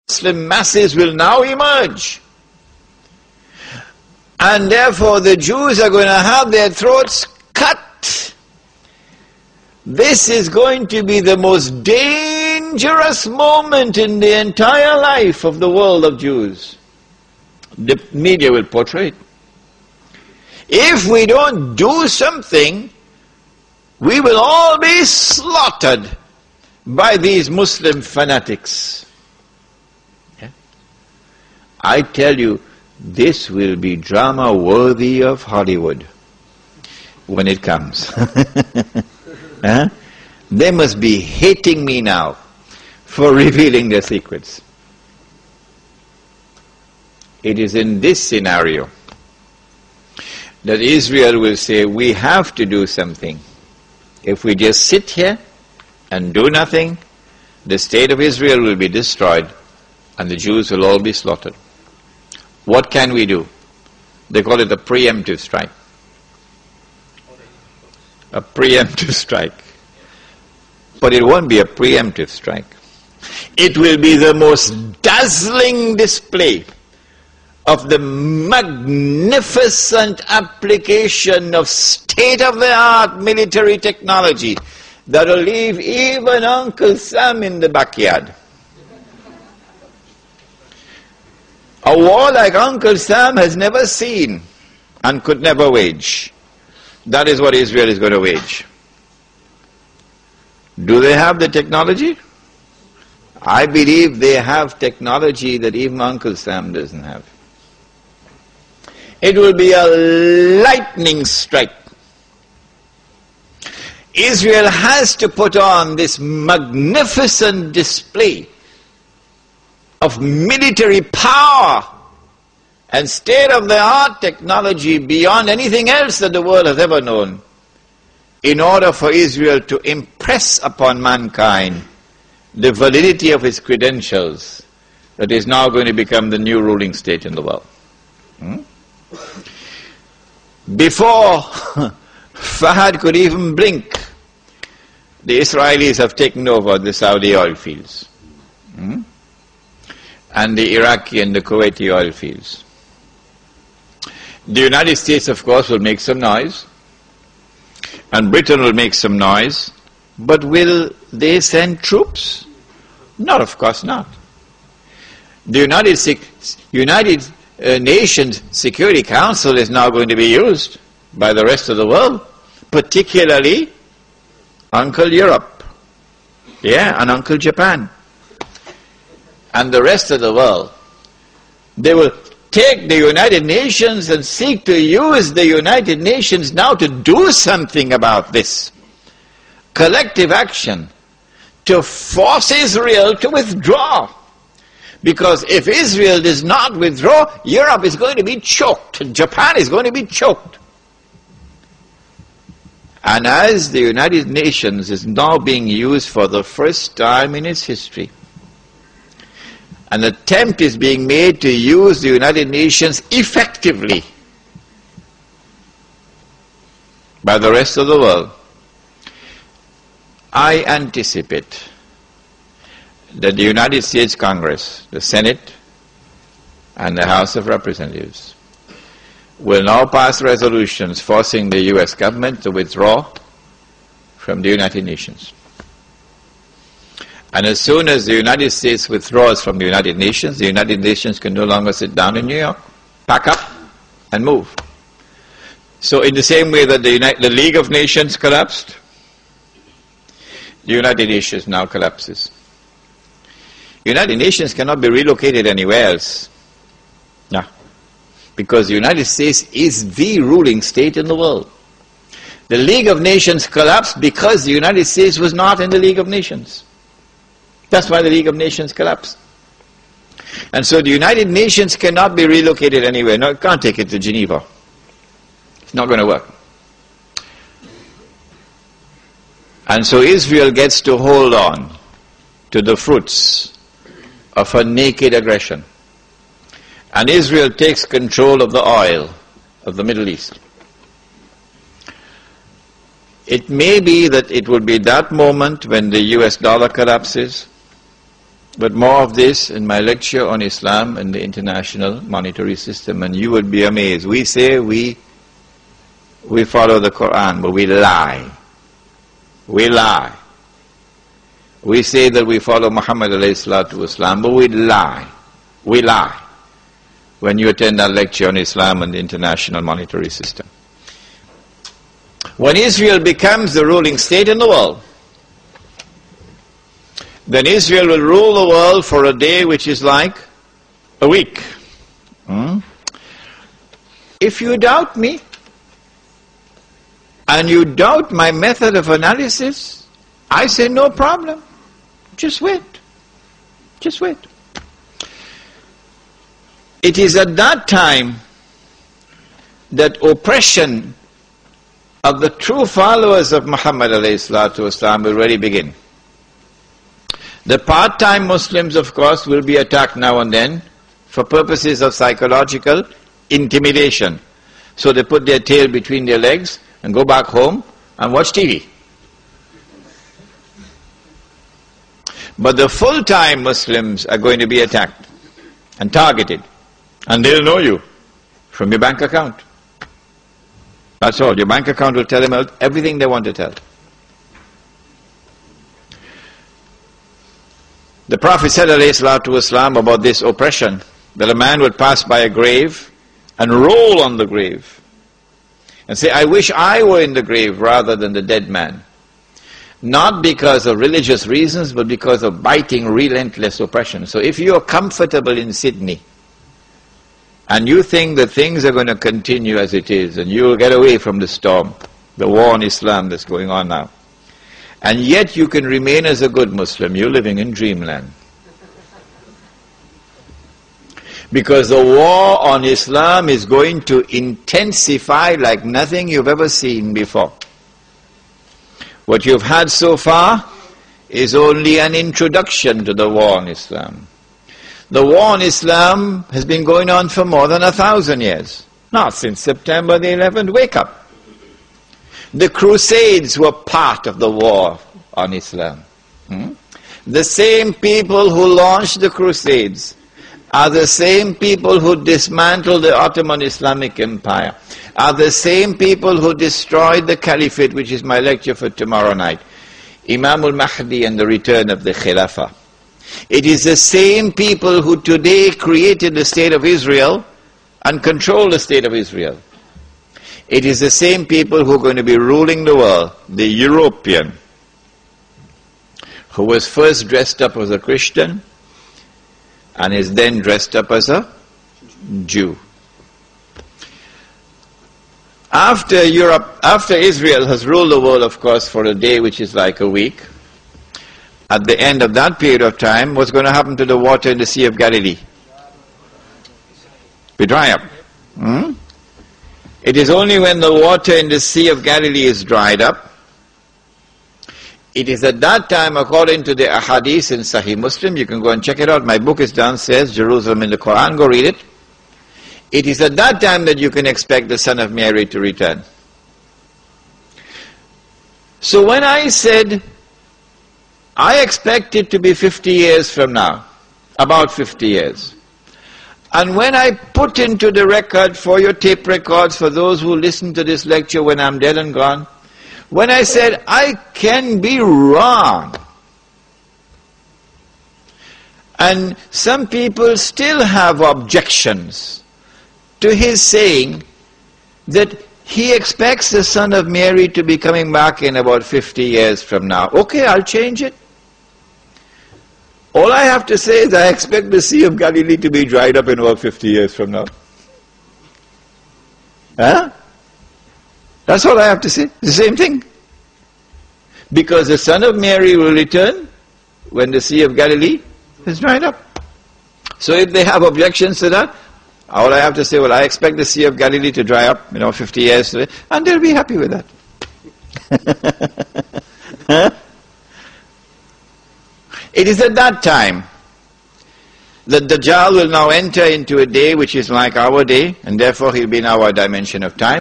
Muslim masses will now emerge. And therefore the Jews are going to have their throats cut. This is going to be the most dangerous moment in the entire life of the world of Jews. The media will portray it. If we don't do something, we will all be slaughtered by these Muslim fanatics. Yeah? I tell you, this will be drama worthy of Hollywood when it comes. Huh? They must be hating me now for revealing their secrets. It is in this scenario that Israel will say, we have to do something. If we just sit here and do nothing, the state of Israel will be destroyed and the Jews will all be slaughtered. What can we do? They call it a preemptive strike. A preemptive strike. But it won't be a preemptive strike. It will be the most dazzling display of the magnificent application of state-of-the-art military technology that will leave even Uncle Sam in the backyard. A war like Uncle Sam has never seen and could never wage. That is what Israel is going to wage. Do they have the technology? I believe they have technology that even Uncle Sam doesn't have. It will be a lightning strike. Israel has to put on this magnificent display of military power and state-of-the-art technology beyond anything else that the world has ever known, in order for Israel to impress upon mankind the validity of its credentials that is now going to become the new ruling state in the world. Before Fahad could even blink, the Israelis have taken over the Saudi oil fields. And the Iraqi and the Kuwaiti oil fields. The United States, of course, will make some noise, and Britain will make some noise, but will they send troops? No, of course not. The United Nations Security Council is now going to be used by the rest of the world, particularly Uncle Europe, and Uncle Japan. And the rest of the world. They will take the United Nations and seek to use the United Nations now to do something about this. Collective action to force Israel to withdraw. Because if Israel does not withdraw, Europe is going to be choked. Japan is going to be choked. And as the United Nations is now being used for the first time in its history, an attempt is being made to use the United Nations effectively by the rest of the world, I anticipate that the United States Congress, the Senate, and the House of Representatives will now pass resolutions forcing the US government to withdraw from the United Nations. And as soon as the United States withdraws from the United Nations can no longer sit down in New York, pack up and move. So in the same way that the League of Nations collapsed, the United Nations now collapses. United Nations cannot be relocated anywhere else. No. Because the United States is the ruling state in the world. The League of Nations collapsed because the United States was not in the League of Nations. That's why the League of Nations collapsed. And so the United Nations cannot be relocated anywhere. No, it can't take it to Geneva. It's not going to work. And so Israel gets to hold on to the fruits of a naked aggression. And Israel takes control of the oil of the Middle East. It may be that it will be that moment when the US dollar collapses, But more of this in my lecture on Islam and the international monetary system, and you would be amazed. We say we follow the Quran, but we lie. We lie. We say that we follow Muhammad alayhi salatu wasalam, but we lie. We lie when you attend our lecture on Islam and the international monetary system. When Israel becomes the ruling state in the world, then Israel will rule the world for a day which is like a week. If you doubt me, and you doubt my method of analysis, I say no problem. Just wait. Just wait. It is at that time that oppression of the true followers of Muhammad alayhi salatu wasalam will really begin. The part-time Muslims, of course, will be attacked now and then for purposes of psychological intimidation. So they put their tail between their legs and go back home and watch TV. But the full-time Muslims are going to be attacked and targeted, and they'll know you from your bank account. That's all. Your bank account will tell them everything they want to tell. The Prophet said ﷺ about this oppression, that a man would pass by a grave and roll on the grave and say, I wish I were in the grave rather than the dead man. Not because of religious reasons, but because of biting, relentless oppression. So if you are comfortable in Sydney, and you think that things are going to continue as it is, and you will get away from the storm, the war on Islam that's going on now, and yet you can remain as a good Muslim, you're living in dreamland. Because the war on Islam is going to intensify like nothing you've ever seen before. What you've had so far is only an introduction to the war on Islam. The war on Islam has been going on for more than 1,000 years. Not since September the 11th, wake up. The Crusades were part of the war on Islam. The same people who launched the Crusades are the same people who dismantled the Ottoman Islamic Empire, are the same people who destroyed the Caliphate, which is my lecture for tomorrow night, Imam al-Mahdi and the return of the Khilafah. It is the same people who today created the state of Israel and control the state of Israel. It is the same people who are going to be ruling the world. The European, who was first dressed up as a Christian and is then dressed up as a Jew. After Israel has ruled the world, of course, for a day which is like a week, at the end of that period of time, what's going to happen to the water in the Sea of Galilee? Be dry up. It is only when the water in the Sea of Galilee is dried up, it is at that time, according to the ahadith in Sahih Muslim, you can go and check it out, my book is downstairs, Jerusalem in the Quran, go read it. It is at that time that you can expect the Son of Mary to return. So when I said, I expect it to be 50 years from now, about 50 years. And when I put into the record for your tape records, for those who listen to this lecture when I'm dead and gone, when I said, I can be wrong. And some people still have objections to his saying that he expects the Son of Mary to be coming back in about 50 years from now. Okay, I'll change it. All I have to say is I expect the Sea of Galilee to be dried up in about 50 years from now. That's all I have to say. The same thing. Because the Son of Mary will return when the Sea of Galilee is dried up. So if they have objections to that, all I have to say, well, I expect the Sea of Galilee to dry up, 50 years today, and they'll be happy with that. It is at that time that Dajjal will now enter into a day which is like our day, and therefore he'll be in our dimension of time.